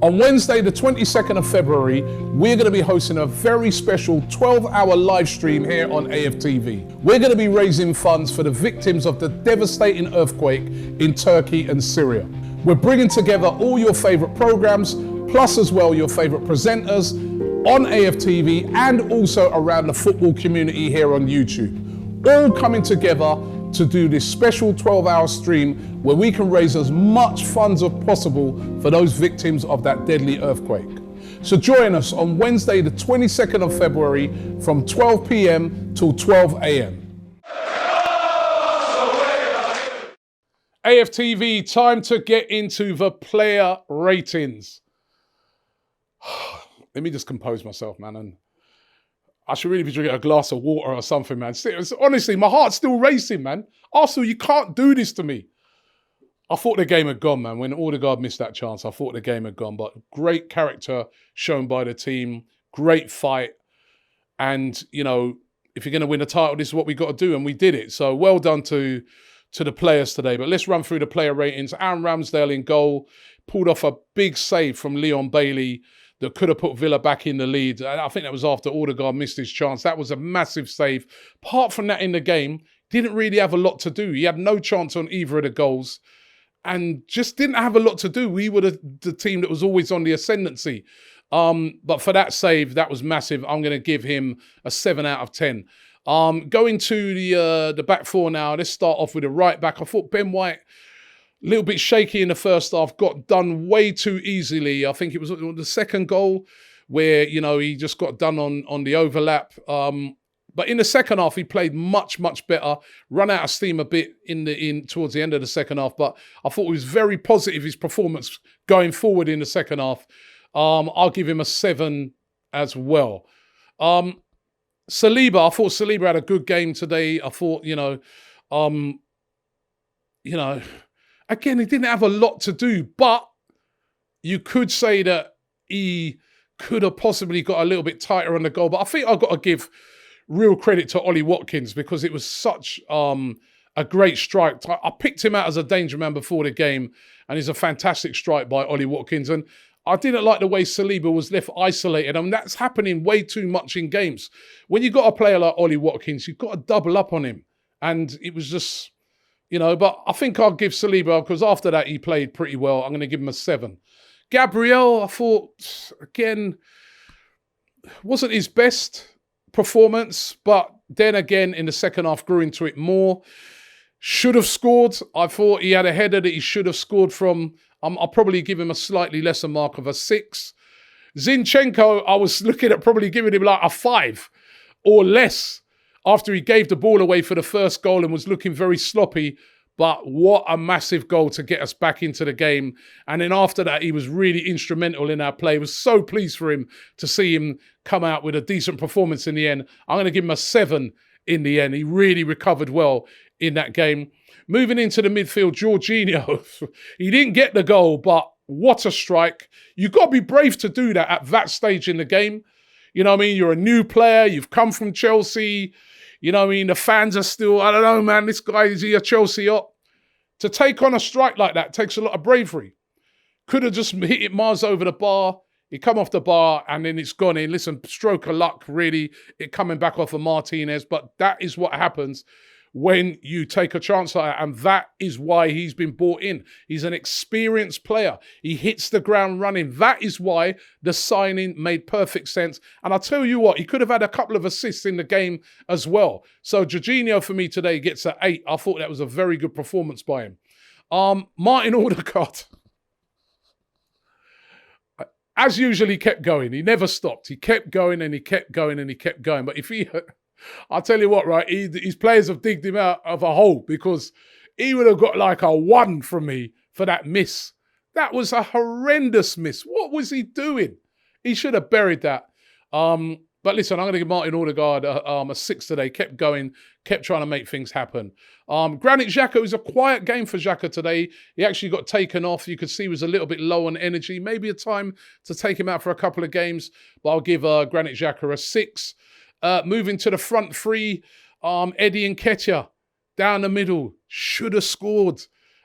On Wednesday, the 22nd of February, we're going to be hosting a very special 12-hour live stream here on AFTV. We're going to be raising funds for the victims of the devastating earthquake in Turkey and Syria. We're bringing together all your favorite programs, plus as well your favorite presenters on AFTV and also around the football community here on YouTube. All coming together to do this special 12-hour stream where we can raise as much funds as possible for those victims of that deadly earthquake. So join us on Wednesday, the 22nd of February from 12 p.m. till 12 a.m. AFTV, time to get into the player ratings. Let me just compose myself, man, and I should really be drinking a glass of water or something, man. Honestly, my heart's still racing, man. Arsenal, you can't do this to me. I thought the game had gone, man. When Odegaard missed that chance, I thought the game had gone. But great character shown by the team. Great fight. And, you know, if you're going to win a title, this is what we got to do. And we did it. So well done to the players today. But let's run through the player ratings. Aaron Ramsdale in goal. Pulled off a big save from Leon Bailey that could have put Villa back in the lead. I think that was after Odegaard missed his chance. That was a massive save. Apart from that in the game, didn't really have a lot to do. He had no chance on either of the goals and just didn't have a lot to do. We were the team that was always on the ascendancy. But for that save, that was massive. I'm going to give him a 7 out of 10. Going to the back four now, let's start off with the right back. I thought Ben White, a little bit shaky in the first half, got done way too easily. I think it was the second goal where, you know, he just got done on the overlap. But in the second half, he played much, much better. Run out of steam a bit towards the end of the second half. But I thought it was very positive, his performance going forward in the second half. I'll give him a 7 as well. Saliba, I thought Saliba had a good game today. I thought, again, he didn't have a lot to do, but you could say that he could have possibly got a little bit tighter on the goal. But I think I've got to give real credit to Ollie Watkins because it was such a great strike. I picked him out as a danger man before the game, and it's a fantastic strike by Ollie Watkins. And I didn't like the way Saliba was left isolated. I mean, that's happening way too much in games. When you've got a player like Ollie Watkins, you've got to double up on him. And it was just... but I think I'll give Saliba, because after that he played pretty well. I'm going to give him a 7. Gabriel, I thought, again, wasn't his best performance, but then again in the second half grew into it more. Should have scored. I thought he had a header that he should have scored from. I'll probably give him a slightly lesser mark of a 6. Zinchenko, I was looking at probably giving him like a 5 or less, after he gave the ball away for the first goal and was looking very sloppy. But what a massive goal to get us back into the game. And then after that, he was really instrumental in our play. I was so pleased for him to see him come out with a decent performance in the end. I'm going to give him a 7 in the end. He really recovered well in that game. Moving into the midfield, Jorginho. He didn't get the goal, but what a strike. You've got to be brave to do that at that stage in the game. You know what I mean? You're a new player. You've come from Chelsea. You know what I mean? The fans are still, I don't know, man, this guy, is he a Chelsea up? To take on a strike like that takes a lot of bravery. Could have just hit it miles over the bar. He come off the bar and then it's gone in. Listen, stroke of luck, really, it coming back off of Martinez. But that is what happens when you take a chance like that. And that is why he's been brought in. He's an experienced player. He hits the ground running. That is why the signing made perfect sense. And I'll tell you what, he could have had a couple of assists in the game as well. So Jorginho for me today gets an 8. I thought that was a very good performance by him. Martin Odegaard, as usual, he kept going. He never stopped. He kept going and he kept going and he kept going. But if he... I'll tell you what, right? His players have digged him out of a hole because he would have got like a 1 from me for that miss. That was a horrendous miss. What was he doing? He should have buried that. But listen, I'm going to give Martin Odegaard a 6 today. Kept going, kept trying to make things happen. Granit Xhaka, it was a quiet game for Xhaka today. He actually got taken off. You could see he was a little bit low on energy. Maybe a time to take him out for a couple of games. But I'll give Granit Xhaka a 6. Moving to the front three, Eddie Nketiah down the middle, should have scored.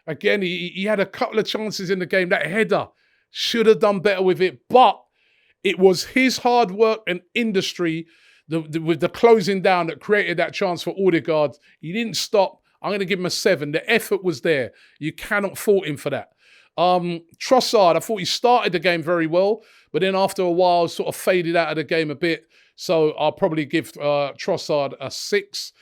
Again, he had a couple of chances in the game. That header should have done better with it, but it was his hard work and industry with the closing down that created that chance for Odegaard. He didn't stop. I'm going to give him a 7. The effort was there. You cannot fault him for that. Trossard, I thought he started the game very well, but then after a while sort of faded out of the game a bit. So I'll probably give Trossard a 6.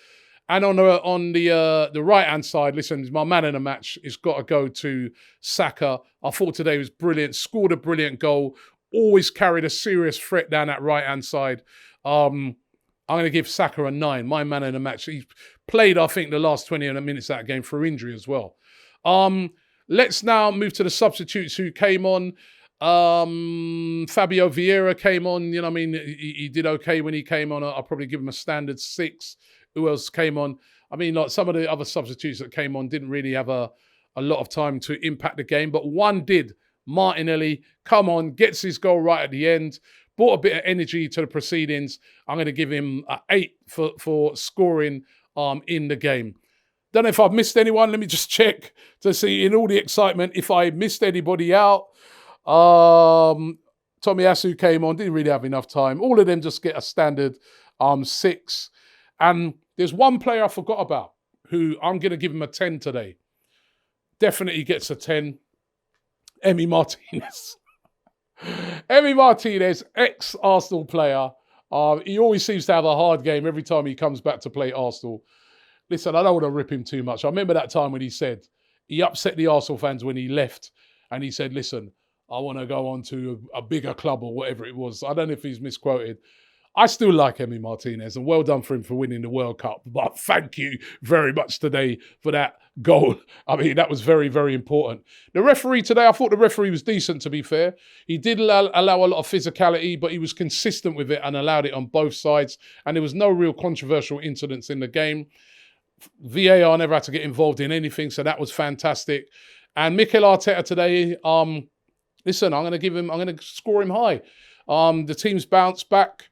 And on the right-hand side, listen, my man in the match has got to go to Saka. I thought today was brilliant. Scored a brilliant goal. Always carried a serious threat down that right-hand side. I'm going to give Saka a 9. My man in the match. He played, I think, the last 20 minutes of that game through injury as well. Let's now move to the substitutes who came on. Fabio Vieira came on. You know what I mean? He did okay when he came on. I'll probably give him a standard 6. Who else came on? I mean, like some of the other substitutes that came on didn't really have a lot of time to impact the game, but one did. Martinelli, come on, gets his goal right at the end, brought a bit of energy to the proceedings. I'm going to give him an 8 for scoring in the game. Don't know if I've missed anyone. Let me just check to see in all the excitement if I missed anybody out. Tomiyasu came on, didn't really have enough time. All of them just get a standard 6. And there's one player I forgot about who I'm going to give him a 10 today. Definitely gets a 10. Emi Martinez. Emi Martinez, ex-Arsenal player. He always seems to have a hard game every time he comes back to play Arsenal. Listen, I don't want to rip him too much. I remember that time when he said, he upset the Arsenal fans when he left. And he said, listen, I want to go on to a bigger club or whatever it was. I don't know if he's misquoted. I still like Emi Martinez, and well done for him for winning the World Cup. But thank you very much today for that goal. I mean, that was very, very important. The referee today, I thought the referee was decent, to be fair. He did allow a lot of physicality, but he was consistent with it and allowed it on both sides. And there was no real controversial incidents in the game. VAR never had to get involved in anything, so that was fantastic. And Mikel Arteta today, listen, I'm going to score him high. The team's bounced back.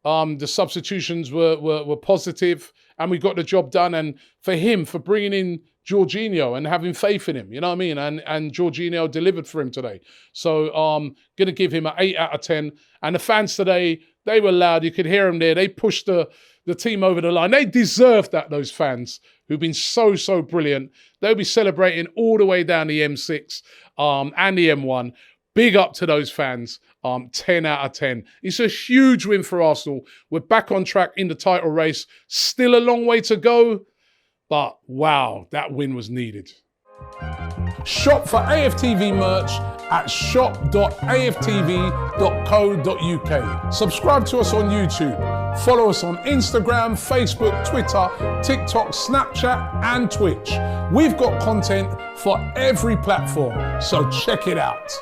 The substitutions were positive, and we got the job done. And for him, for bringing in Jorginho and having faith in him, you know what I mean? And Jorginho delivered for him today. So going to give him an 8 out of 10. And the fans today, they were loud. You could hear them there. They pushed the team over the line. They deserved that, those fans who've been so, so brilliant. They'll be celebrating all the way down the M6 and the M1. Big up to those fans. 10 out of 10. It's a huge win for Arsenal. We're back on track in the title race. Still a long way to go, but wow, that win was needed. Shop for AFTV merch at shop.aftv.co.uk. Subscribe to us on YouTube. Follow us on Instagram, Facebook, Twitter, TikTok, Snapchat, and Twitch. We've got content for every platform, so check it out.